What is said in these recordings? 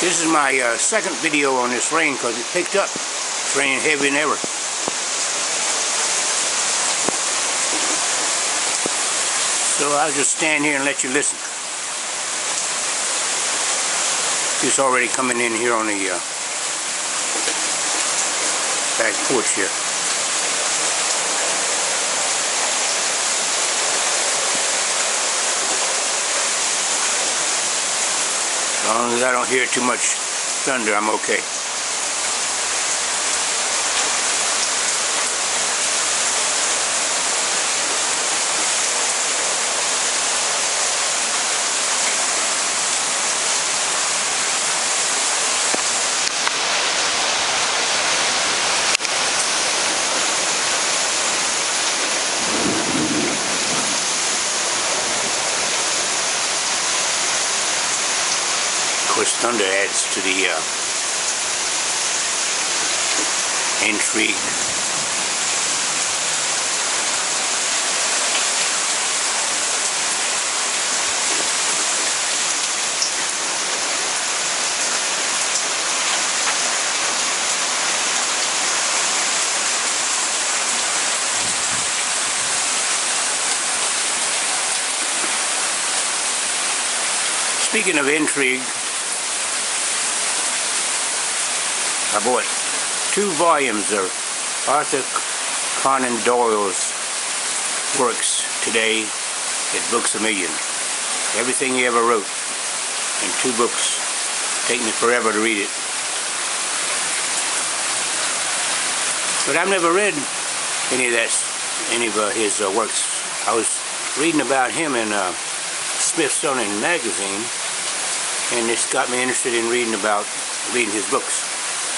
This is my second video on this rain because it picked up. It's raining heavier than ever. So I'll just stand here and let you listen. It's already coming in here on the back porch here. As long as I don't hear too much thunder, I'm okay. Of course, thunder adds to the intrigue. Speaking of intrigue, I bought 2 volumes of Arthur Conan Doyle's works today at Books A Million. Everything he ever wrote in 2 books. Take me forever to read it. But I've never read any of his works. I was reading about him in Smithsonian Magazine, and this got me interested in reading his books.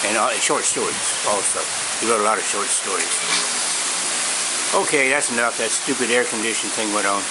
And short stories also. He wrote a lot of short stories. Okay, that's enough. That stupid air conditioning thing went on.